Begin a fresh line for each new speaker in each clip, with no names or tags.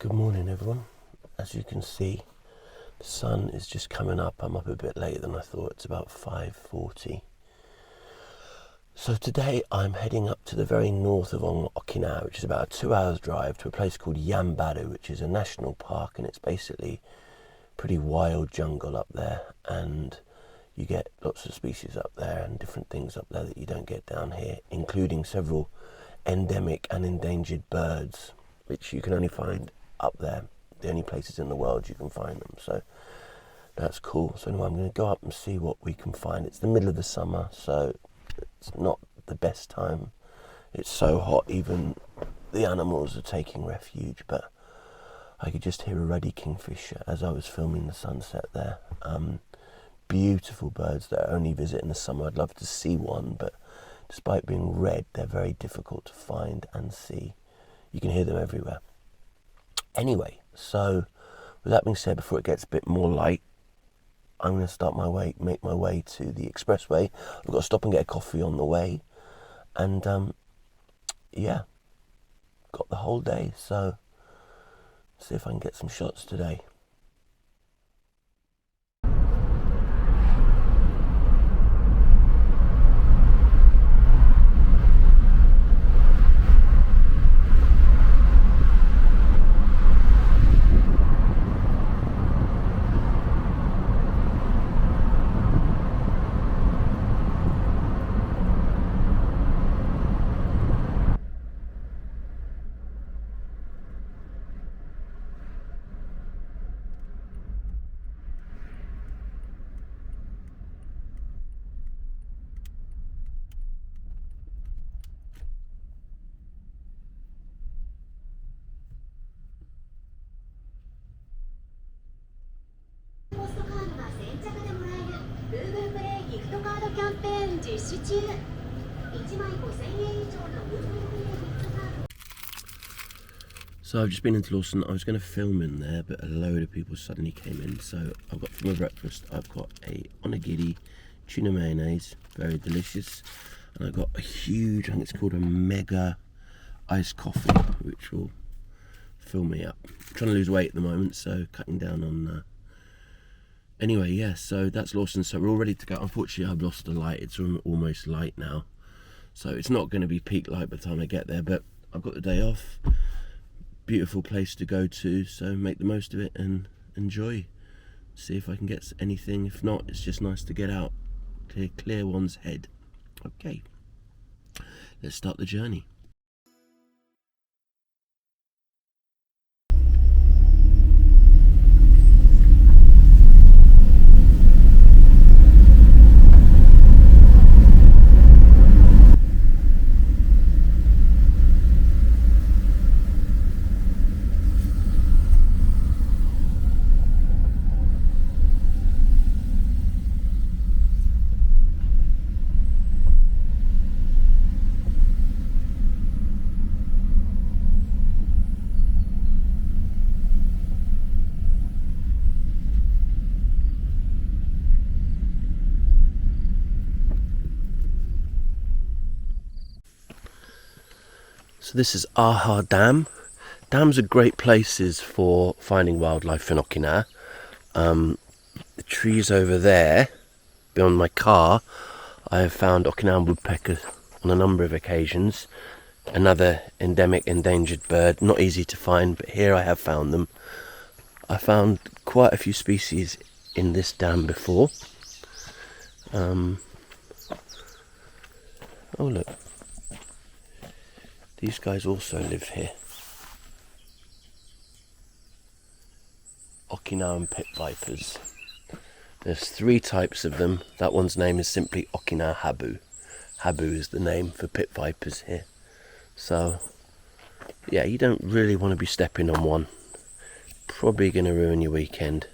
Good morning, everyone. As you can see, the sun is just coming up. I'm up a bit later than I thought. It's about 5:40. So today I'm heading up to the very north of Okinawa, which is about a 2 hours drive, to a place called Yanbaru, which is a national park, and it's basically pretty wild jungle up there, and you get lots of species up there and different things up there that you don't get down here, including several endemic and endangered birds, which you can only find up there. The only places in the world you can find them, so that's cool. So anyway, I'm going to go up and see what we can find. It's the middle of the summer, so it's not the best time. It's so hot, even the animals are taking refuge, but I could just hear a ruddy kingfisher as I was filming the sunset there. Beautiful birds that I only visit in the summer. I'd love to see one, but despite being red, they're very difficult to find and see. You can hear them everywhere. Anyway, so with that being said, before it gets a bit more light, I'm going to make my way to the expressway. I've got to stop and get a coffee on the way, and yeah, got the whole day, so see if I can get some shots today. So I've just been into Lawson. I was going to film in there, but a load of people suddenly came in. So I've got for my breakfast, I've got a onigiri tuna mayonnaise, very delicious, and I've got a huge, I think it's called a mega iced coffee, which will fill me up. I'm trying to lose weight at the moment, so cutting down on anyway, yeah, so that's Lawson. So we're all ready to go. Unfortunately, I've lost the light. It's almost light now, so it's not going to be peak light by the time I get there, but I've got the day off. Beautiful place to go to, so make the most of it and enjoy. See if I can get anything. If not, it's just nice to get out, clear one's head. Okay, let's start the journey. So this is Aha Dam. Dams are great places for finding wildlife in Okinawa. The trees over there, beyond my car, I have found Okinawan woodpeckers on a number of occasions. Another endemic endangered bird, not easy to find, but here I have found them. I found quite a few species in this dam before. Oh look. These guys also live here. Okinawan pit vipers. There's 3 types of them. That one's name is simply Okinawa habu. Habu is the name for pit vipers here. So, yeah, you don't really want to be stepping on one. Probably going to ruin your weekend.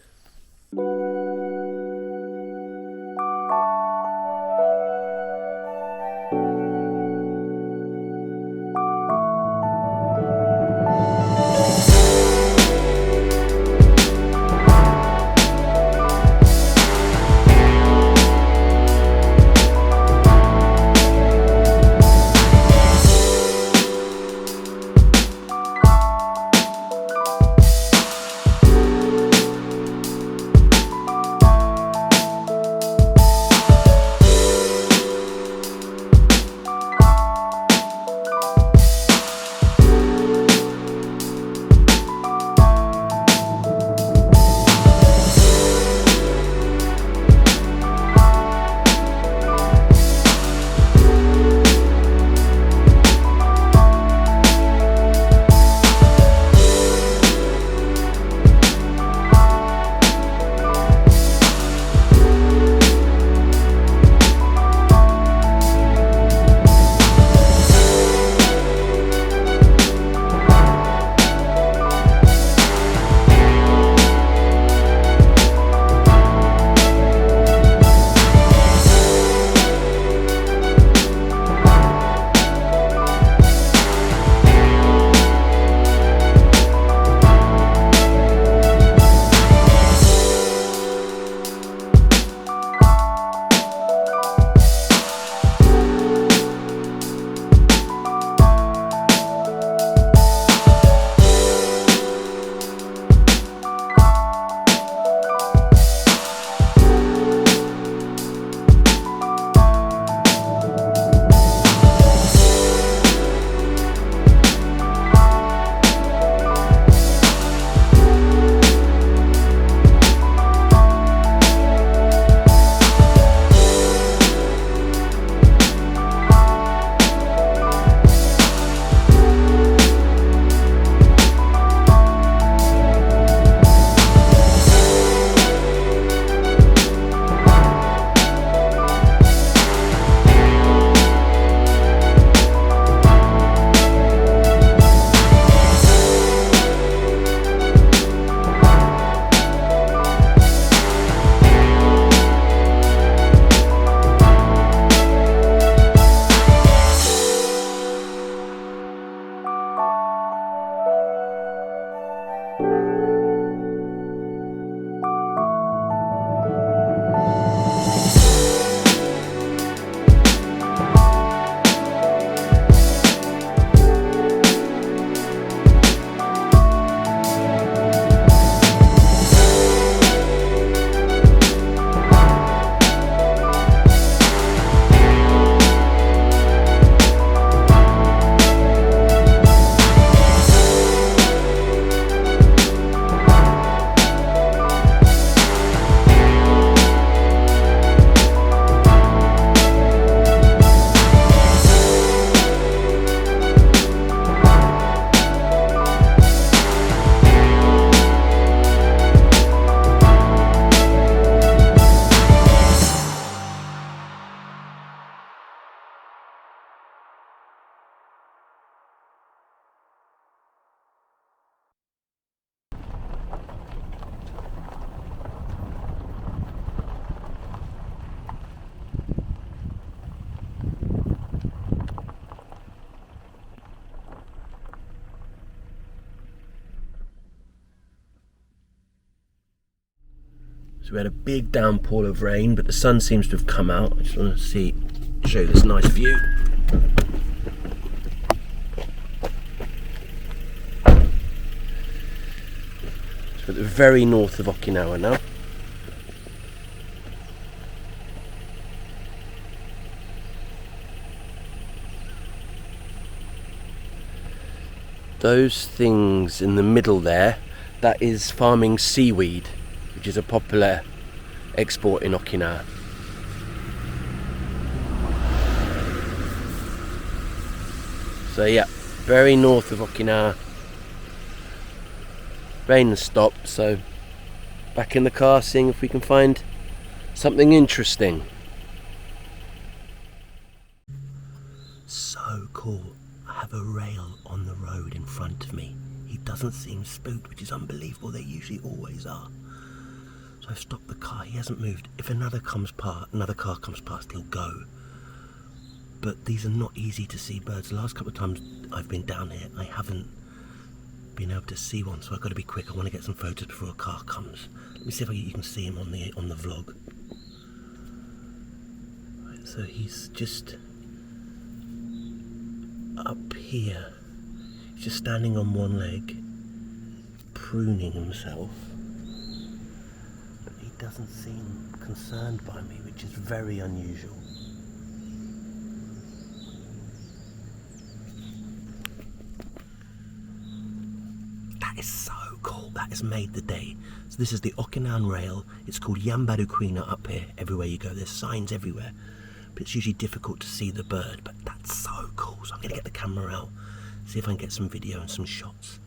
So we had a big downpour of rain, but the sun seems to have come out. I just want to show you this nice view. So at the very north of Okinawa now. Those things in the middle there, that is farming seaweed, which is a popular export in Okinawa. So yeah, very north of Okinawa. Rain has stopped, so back in the car seeing if we can find something interesting. So cool. I have a rail on the road in front of me. He doesn't seem spooked, which is unbelievable. They usually always are. So I've stopped the car. He hasn't moved. If another car comes past, he'll go. But these are not easy to see birds. The last couple of times I've been down here, I haven't been able to see one, so I've got to be quick. I want to get some photos before a car comes. Let me see if you can see him on the vlog. Right, so he's just up here. He's just standing on one leg, pruning himself. But he doesn't seem concerned by me, which is very unusual. That is so cool. That has made the day. So this is the Okinawan Rail. It's called Yanbaru Kuina up here. Everywhere you go, there's signs everywhere. But it's usually difficult to see the bird. But that's so cool. So I'm going to get the camera out, see if I can get some video and some shots.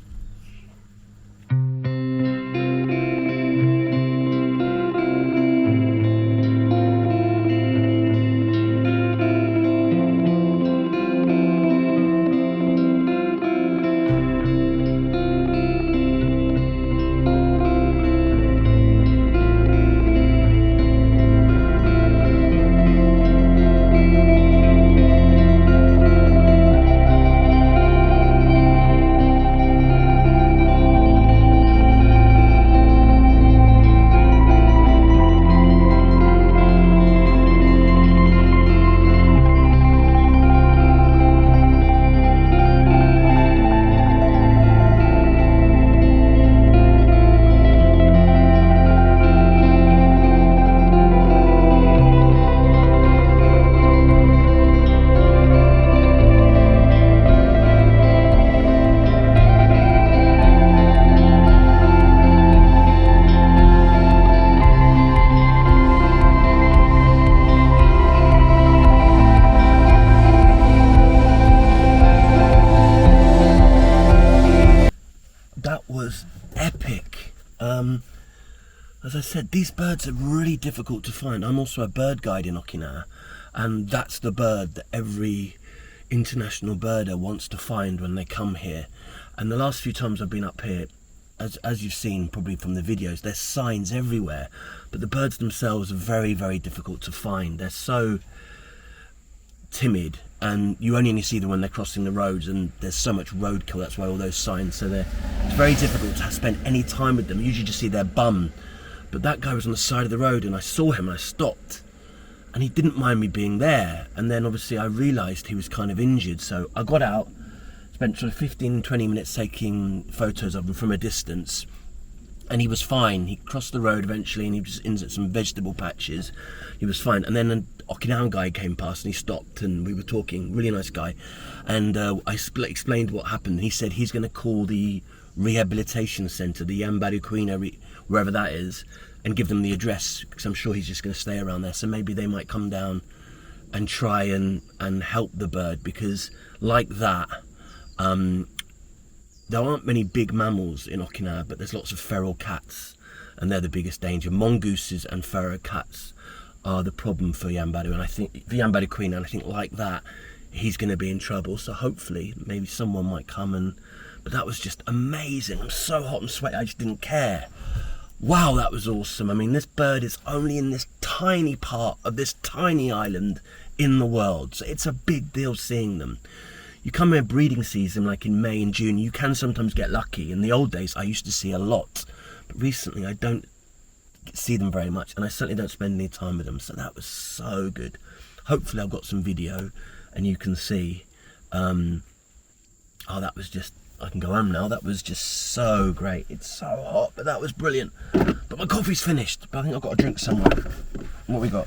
Epic. As I said, these birds are really difficult to find. I'm also a bird guide in Okinawa, and that's the bird that every international birder wants to find when they come here. And the last few times I've been up here, as you've seen probably from the videos, there's signs everywhere, but the birds themselves are very, very difficult to find. They're so timid, and you only see them when they're crossing the roads, and there's so much roadkill. That's why all those signs. So it's very difficult to spend any time with them. You usually just see their bum. But that guy was on the side of the road, and I saw him and I stopped, and he didn't mind me being there. And then obviously I realised he was kind of injured, so I got out, spent sort of 15-20 minutes taking photos of him from a distance, and he was fine. He crossed the road eventually, and he was in some vegetable patches. He was fine. And then an Okinawan guy came past, and he stopped, and we were talking. Really nice guy. And I explained what happened. He said he's going to call the rehabilitation centre, the Yanbaru Kuina, wherever that is, and give them the address, because I'm sure he's just going to stay around there. So maybe they might come down and try and help the bird, because like that, there aren't many big mammals in Okinawa, but there's lots of feral cats, and they're the biggest danger. Mongooses and feral cats are the problem for Yanbaru, and I think for Yanbaru Kuina, and I think like that, he's going to be in trouble. So hopefully, maybe someone might come but that was just amazing. I'm so hot and sweaty, I just didn't care. Wow, that was awesome. I mean, this bird is only in this tiny part of this tiny island in the world, so it's a big deal seeing them. You come here breeding season, like in May and June, you can sometimes get lucky. In the old days, I used to see a lot, but recently I don't see them very much, and I certainly don't spend any time with them, so that was so good. Hopefully I've got some video and you can see. Oh, that was just, I can go home now. That was just so great. It's so hot, but that was brilliant. But my coffee's finished, but I think I've got a drink somewhere. What we got?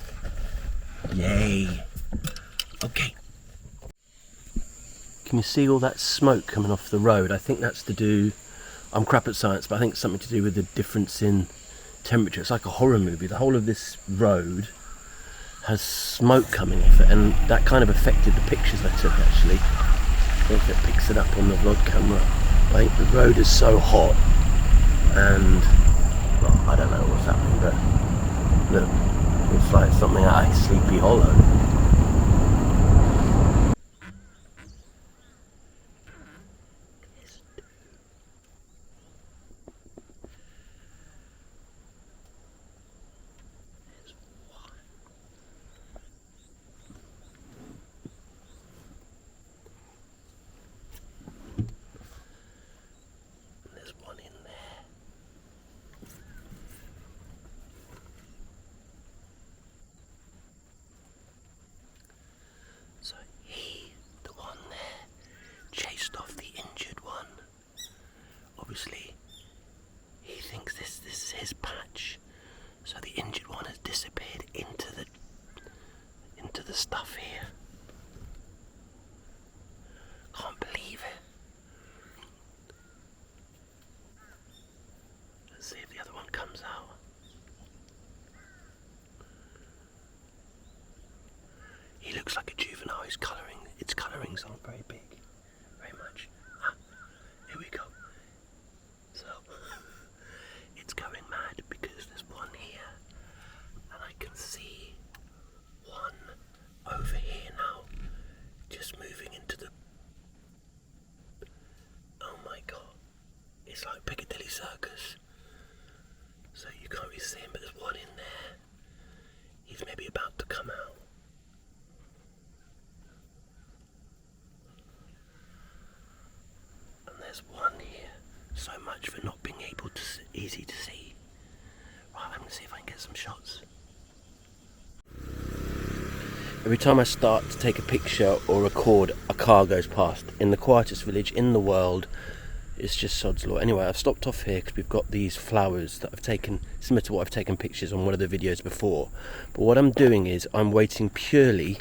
Yay. Okay. Can you see all that smoke coming off the road? I think that's to do, I'm crap at science, but I think it's something to do with the difference in temperature. It's like a horror movie. The whole of this road has smoke coming off it, and that kind of affected the pictures I took, actually. I don't know if it picks it up on the vlog camera. I think the road is so hot, and well, I don't know what's happening, but look, it's like something out of Sleepy Hollow. So the one there, chased off the injured one. Obviously, he thinks this is his patch. So the injured one has disappeared into the stuff here. Can't believe it. Let's see if the other one comes out. He looks like a juvenile. His colourings aren't very big, very much. Here we go. So, it's going mad because there's one here, and I can see one over here now, just moving into the... Oh my god. It's like Piccadilly Circus. So you can't really see him, but there's one in there. He's maybe about to come out. There's one here. So much for not being able to easy to see. Right, I'm going to see if I can get some shots. Every time I start to take a picture or record, a car goes past. In the quietest village in the world, it's just sod's law. Anyway, I've stopped off here because we've got these flowers that I've taken, similar to what I've taken pictures on one of the videos before. But what I'm doing is I'm waiting purely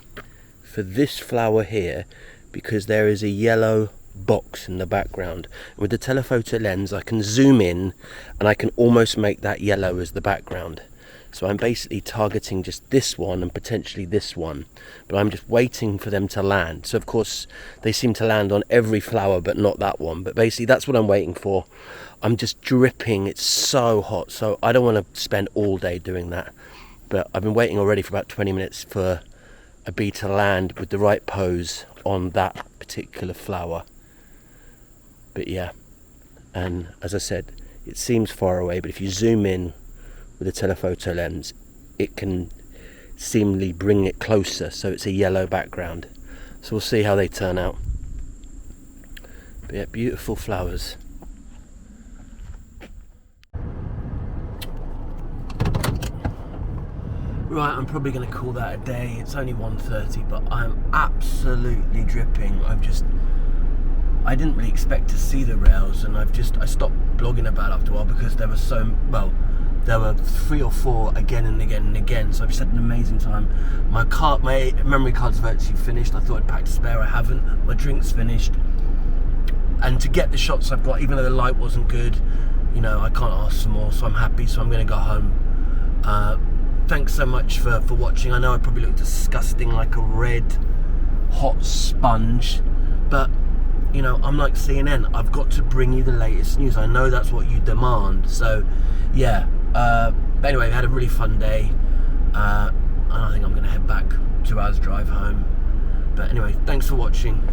for this flower here because there is a yellow box in the background. With the telephoto lens I can zoom in and I can almost make that yellow as the background. So I'm basically targeting just this one and potentially this one, but I'm just waiting for them to land. So of course they seem to land on every flower but not that one, but basically that's what I'm waiting for. I'm just dripping, it's so hot, so I don't want to spend all day doing that, but I've been waiting already for about 20 minutes for a bee to land with the right pose on that particular flower. But yeah, and as I said, it seems far away, but if you zoom in with a telephoto lens, it can seemingly bring it closer, so it's a yellow background. So we'll see how they turn out. But yeah, beautiful flowers. Right, I'm probably going to call that a day. It's only 1:30, but I'm absolutely dripping. I didn't really expect to see the rails, and I stopped blogging about it after a while because there were 3 or 4 again and again and again, so I've just had an amazing time. My memory card's virtually finished. I thought I'd packed a spare, I haven't. My drink's finished, and to get the shots I've got, even though the light wasn't good, you know, I can't ask for more, so I'm happy, so I'm going to go home. Thanks so much for watching. I know I probably look disgusting like a red hot sponge, but you know, I'm like CNN. I've got to bring you the latest news. I know that's what you demand. So, yeah. But anyway, we had a really fun day. And I think I'm going to head back. 2 hours drive home. But anyway, thanks for watching.